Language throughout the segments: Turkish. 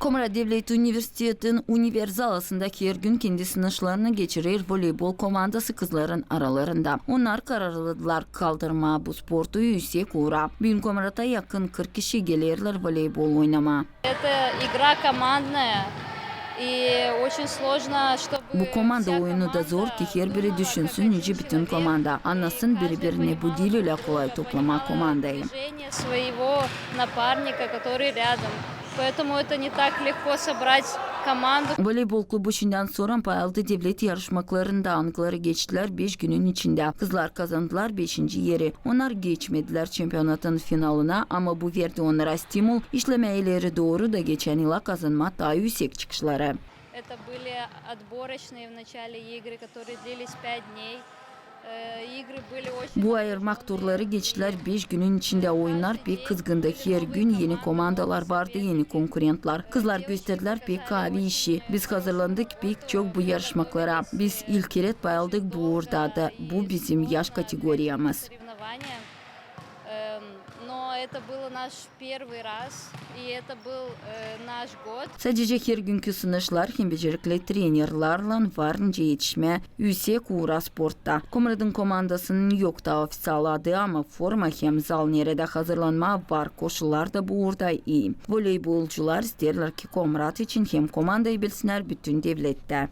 Komara Devlet Üniversitesi'nin univerzalasındaki her gün kendi sınavlarını geçirir voleybol komandası kızların aralarında. Onlar kararlıdılar kaldırma bu sportu yüksek uğra. Bugün Komara'da yakın 40 kişi gelirler voleybol oynama. Bu komanda oyunu da zor ki her biri düşünsün nice bütün komanda. Anlasın birbirine bu diliyle kolay toplama komandayı. Поэтому это не так легко собрать команду. Voleybol klubu şimdiden sonra payaldı devlet yarışmalarında ankları geçtiler 5 günün içinde. Kızlar kazandılar 5. yeri. Onlar geçmediler şampiyonatın finalına ama bu verdi onlara stimul. İşlemeleri doğru da geçen yıla kazanma daha yüksek çıkışları. Это были отборочные в начале игры, которые длились 5 дней. Bu ayırmak turları geçtiler 5 günün içinde oyunlar pek kızgındı. Her gün yeni komandalar vardı, yeni konkurentler. Kızlar gösterdiler pek kavi işi. Biz hazırlandık pek çok bu yarışmalara. Biz ilk kere bayıldık bu orada. Bu bizim yaş kategoriyamız. Это был наш первый раз, и это был наш год. Sadece her günkü sınışlar hem becerikli trenerlerle varınca yetişme yüksek uğra sportta. Komara'nın komandasının yok da ofisal adı ama forma hem zal nerede hazırlanma var koşullar da bu uğurda iyi. Voleybolcular isterler ki Komarat için hem komandayı bilsinler bütün devlette.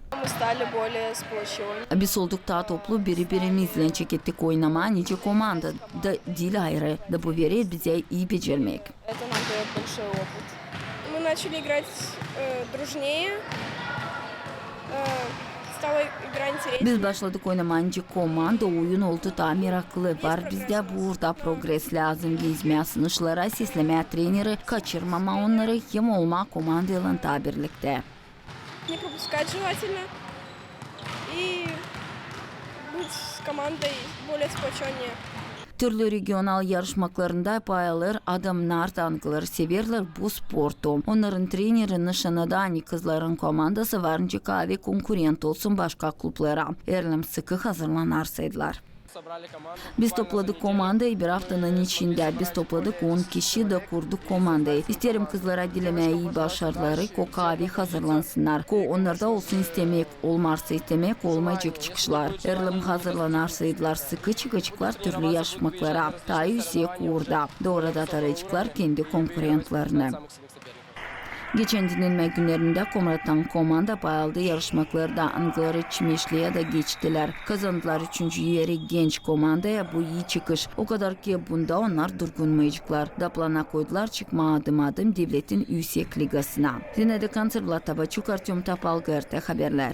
Biz olduk daha toplu birbirimizle çekettik oynama nice komanda da dil ayrı da bu verir bize iyi becermek. Это нам дает большой опыт. Мы начали играть дружнее, стало игра интереснее. Biz başladık oynamanca komanda oyun oldu da meraklı var. Bizde burada progres lazım. Gezmeye sınışlara, seslemeye treneri, kaçırmama onları hem olma komandayla tabirlikte. Не пропускать желательно и быть с командой более сплоченнее. Türlü regional yarışmalarında payalır, adamlar tanıklar severler bu sportu. Onların treneri nişanadani kızların komandası varınca kahve konkurent olsun başka klublara. Erlim sıkı hazırlanarsaydılar. Biz topladık komandayı bir haftanın içinde. Biz topladık 10 kişi de kurduk komandayı. İsterim kızlara dilemeye iyi başarıları ko kahve hazırlansınlar. Ko onlarda olsun istemek, olmazsa istemek olmayacak çıkışlar. Erlim hazırlanarsaydılar sıkı çıkacaklar türlü yarışmalara. Daha yüksek uğurda. Doğru da tarayacaklar kendi konkurentlerini. Geçen dinlenme günlerinde Komarat'tan komanda payaldı yarışmalarda Angları Çimeşli'ye de geçtiler. Kazandılar 3. yeri genç komandaya bu iyi çıkış. O kadar ki bunda onlar durgunmayacaklar. Daplana koydular çıkma adım adım devletin yüksek ligasına. Yine de Kanser Latavaçuk Artyom Tapal, GRT Haberler.